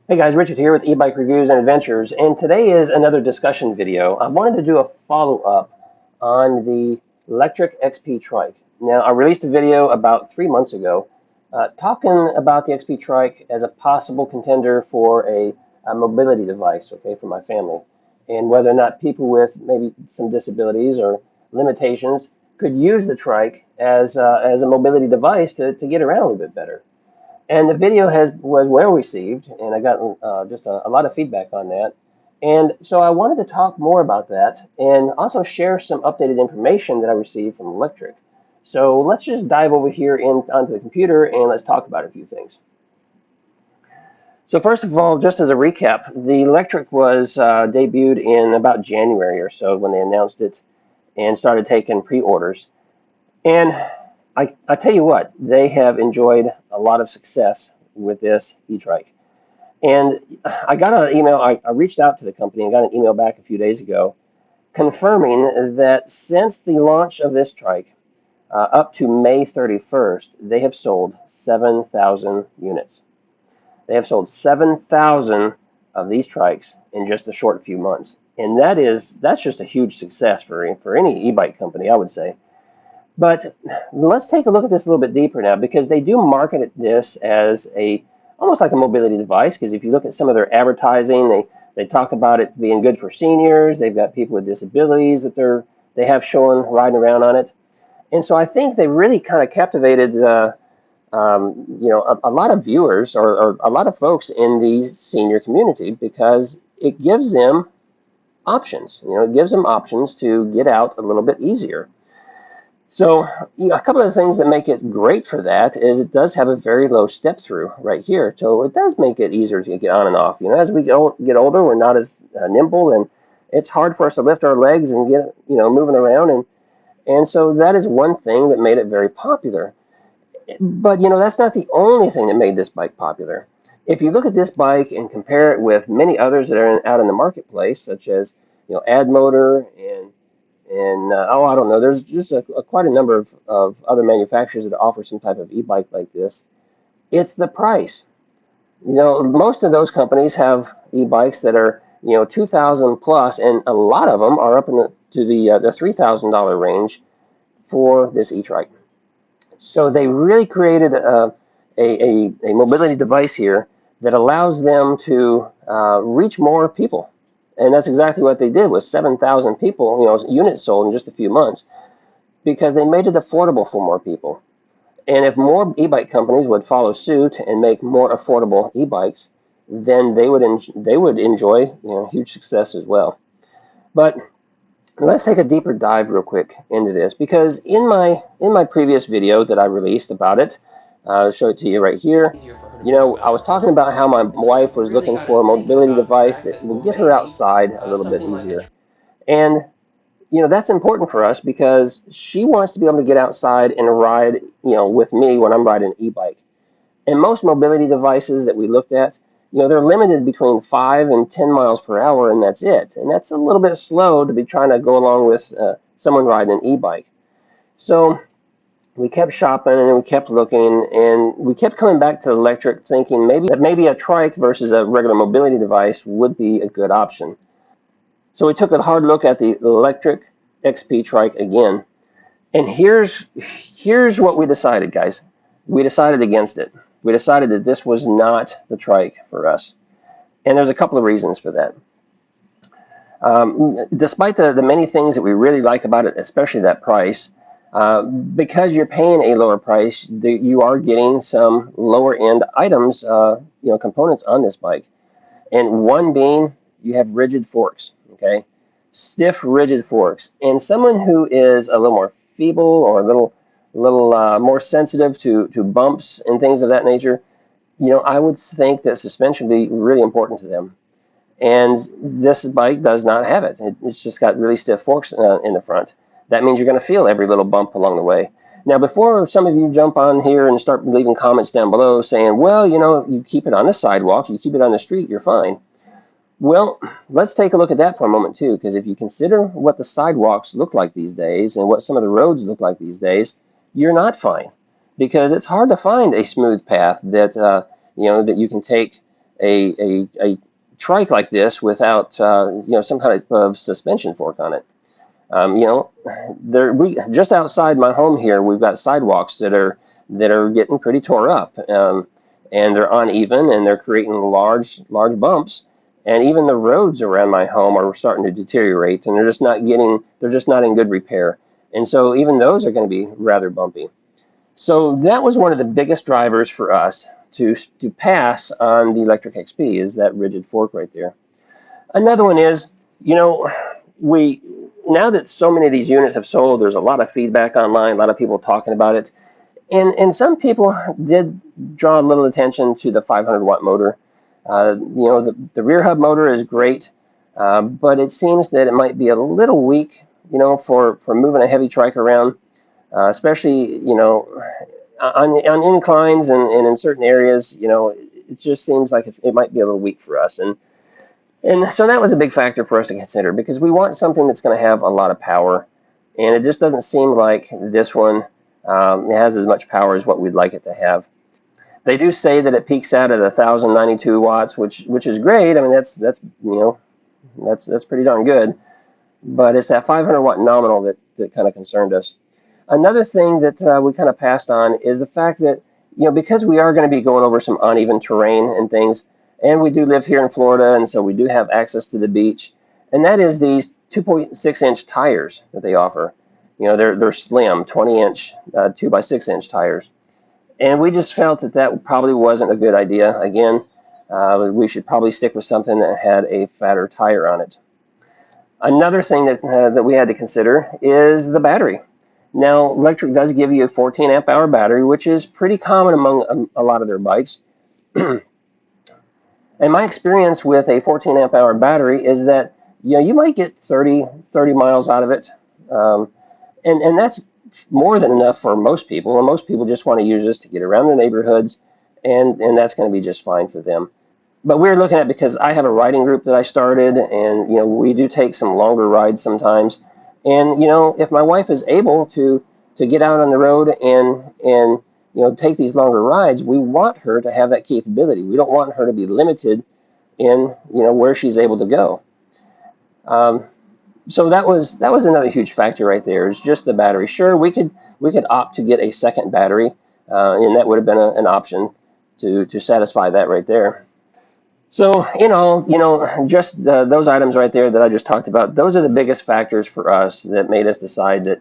Hey guys, Richard here with eBike Reviews and Adventures, and today is another discussion video. I wanted to do a follow-up on the Lectric XP Trike. Now, I released a video about 3 months ago talking about the XP Trike as a possible contender for a mobility device, okay, for my family, and whether or not people with maybe some disabilities or limitations could use the Trike as a mobility device to get around a little bit better. And the video was well received, and I got just a lot of feedback on that. And so I wanted to talk more about that and also share some updated information that I received from Lectric. So let's just dive over here onto the computer and let's talk about a few things. So first of all, just as a recap, the Lectric was debuted in about January or so when they announced it and started taking pre-orders. And I tell you what, they have enjoyed a lot of success with this e-trike. And I got an email, I reached out to the company and got an email back a few days ago confirming that since the launch of this trike up to May 31st, they have sold 7,000 units. They have sold 7,000 of these trikes in just a short few months. And that's just a huge success for any e-bike company, I would say. But let's take a look at this a little bit deeper now, because they do market this as almost like a mobility device. Because if you look at some of their advertising, they talk about it being good for seniors. They've got people with disabilities that they have showing riding around on it. And so I think they really kind of captivated a lot of viewers or a lot of folks in the senior community, because it gives them options. It gives them options to get out a little bit easier. So a couple of the things that make it great for that is it does have a very low step through right here. So it does make it easier to get on and off. As we get older, we're not as nimble, and it's hard for us to lift our legs and get moving around. And so that is one thing that made it very popular. But that's not the only thing that made this bike popular. If you look at this bike and compare it with many others that are out in the marketplace, such as Ad Motor and I don't know, there's just quite a number of other manufacturers that offer some type of e-bike like this. It's the price. Most of those companies have e-bikes that are 2,000 plus, and a lot of them are up to the $3,000 range for this e-trike. So they really created a mobility device here that allows them to reach more people. And that's exactly what they did with 7,000 people, units sold in just a few months, because they made it affordable for more people. And if more e-bike companies would follow suit and make more affordable e-bikes, then they would enjoy huge success as well. But let's take a deeper dive real quick into this, because in my previous video that I released about it, I'll show it to you right here. I was talking about how my wife was looking for a mobility device that will get her outside a little bit easier. And, that's important for us because she wants to be able to get outside and ride, with me when I'm riding an e-bike. And most mobility devices that we looked at, they're limited between 5 and 10 miles per hour, and that's it. And that's a little bit slow to be trying to go along with someone riding an e-bike. So we kept shopping and we kept looking, and we kept coming back to the Lectric, thinking maybe a trike versus a regular mobility device would be a good option. So we took a hard look at the Lectric XP Trike again, and here's what we decided, guys. We decided against it. We decided that this was not the trike for us, and there's a couple of reasons for that. Despite the many things that we really like about it, especially that price, because you're paying a lower price, you are getting some lower end items, components on this bike. And one being, you have rigid forks, okay? Stiff, rigid forks. And someone who is a little more feeble or a little more sensitive to bumps and things of that nature, I would think that suspension would be really important to them. And this bike does not have it. It's just got really stiff forks in the front. That means you're going to feel every little bump along the way. Now, before some of you jump on here and start leaving comments down below saying, well, you keep it on the sidewalk, you keep it on the street, you're fine. Well, let's take a look at that for a moment too, because if you consider what the sidewalks look like these days and what some of the roads look like these days, you're not fine, because it's hard to find a smooth path that that you can take a trike like this without some kind of suspension fork on it. We just outside my home here, we've got sidewalks that are getting pretty tore up, and they're uneven, and they're creating large bumps. And even the roads around my home are starting to deteriorate, and they're just not in good repair. And so even those are going to be rather bumpy. So that was one of the biggest drivers for us to pass on the Lectric XP, is that rigid fork right there. Another one is, we now that so many of these units have sold, there's a lot of feedback online, a lot of people talking about it. And some people did draw a little attention to the 500-watt motor. The rear hub motor is great, but it seems that it might be a little weak, for moving a heavy trike around, especially, on inclines and in certain areas. It just seems like it might be a little weak for us. And so that was a big factor for us to consider, because we want something that's going to have a lot of power, and it just doesn't seem like this one has as much power as what we'd like it to have. They do say that it peaks out at 1,092 watts, which is great. I mean, that's pretty darn good. But it's that 500-watt nominal that kind of concerned us. Another thing that we kind of passed on is the fact that, because we are going to be going over some uneven terrain and things, and we do live here in Florida, and so we do have access to the beach, and that is these 2.6-inch tires that they offer. They're slim, 20-inch, 2x6-inch tires. And we just felt that probably wasn't a good idea. Again, we should probably stick with something that had a fatter tire on it. Another thing that we had to consider is the battery. Now, Lectric does give you a 14 amp hour battery, which is pretty common among a lot of their bikes. And my experience with a 14 amp hour battery is that you might get 30 miles out of it, and that's more than enough for most people. And most people just want to use this to get around their neighborhoods, and that's going to be just fine for them. But we're looking at, because I have a riding group that I started, and we do take some longer rides sometimes. And if my wife is able to get out on the road and take these longer rides, we want her to have that capability. We don't want her to be limited in where she's able to go. So that was another huge factor right there, is just the battery. Sure, we could opt to get a second battery, and that would have been an option to satisfy that right there. So in all, just those items right there that I just talked about, those are the biggest factors for us that made us decide that,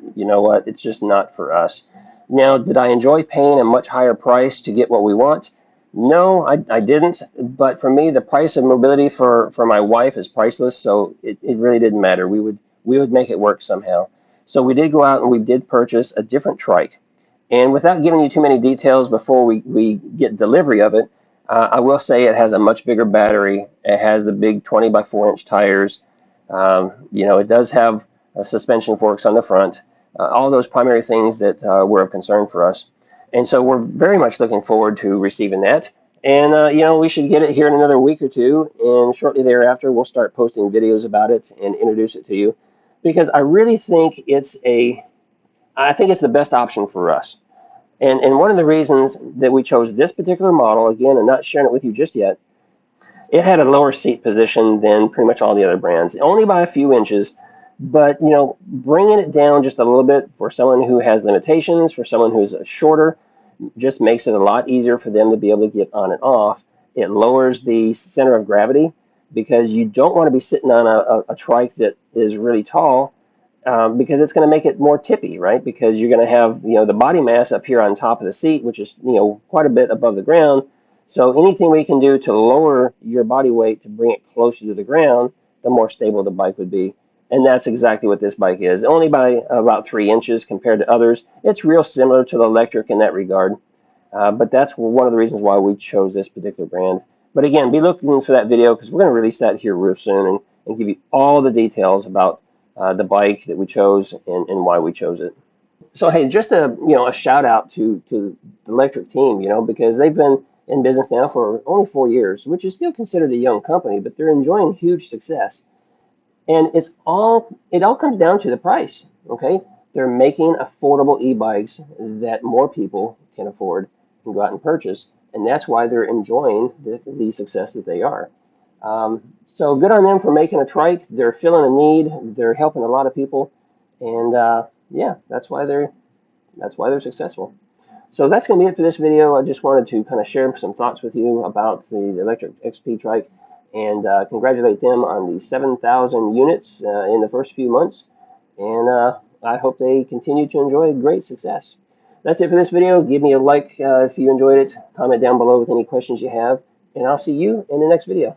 it's just not for us. Now, did I enjoy paying a much higher price to get what we want? No, I didn't. But for me, the price of mobility for my wife is priceless, so it really didn't matter. We would make it work somehow. So we did go out and we did purchase a different trike. And without giving you too many details before we get delivery of it, I will say it has a much bigger battery. It has the big 20 by 4-inch tires. It does have suspension forks on the front. All those primary things that were of concern for us. And so we're very much looking forward to receiving that. And, we should get it here in another week or two. And shortly thereafter, we'll start posting videos about it and introduce it to you. Because I really think it's the best option for us. And one of the reasons that we chose this particular model, again, I'm not sharing it with you just yet, it had a lower seat position than pretty much all the other brands, only by a few inches. But, bringing it down just a little bit for someone who has limitations, for someone who's shorter, just makes it a lot easier for them to be able to get on and off. It lowers the center of gravity, because you don't want to be sitting on a trike that is really tall, because it's going to make it more tippy, right? Because you're going to have, the body mass up here on top of the seat, which is, quite a bit above the ground. So anything we can do to lower your body weight to bring it closer to the ground, the more stable the bike would be. And that's exactly what this bike is, only by about 3 inches compared to others. It's real similar to the Lectric in that regard. But that's one of the reasons why we chose this particular brand. But again, be looking for that video, because we're going to release that here real soon and give you all the details about the bike that we chose and why we chose it. So hey, just a shout out to the Lectric team, because they've been in business now for only 4 years, which is still considered a young company, but they're enjoying huge success. And it all comes down to the price. Okay, they're making affordable e-bikes that more people can afford and go out and purchase. and that's why they're enjoying the success that they are. So good on them for making a trike. They're filling a need. They're helping a lot of people, and yeah, that's why they're successful. So that's going to be it for this video. I just wanted to kind of share some thoughts with you about the Lectric XP Trike, and congratulate them on the 7,000 units in the first few months. And I hope they continue to enjoy great success. That's it for this video. Give me a like if you enjoyed it. Comment down below with any questions you have, and I'll see you in the next video.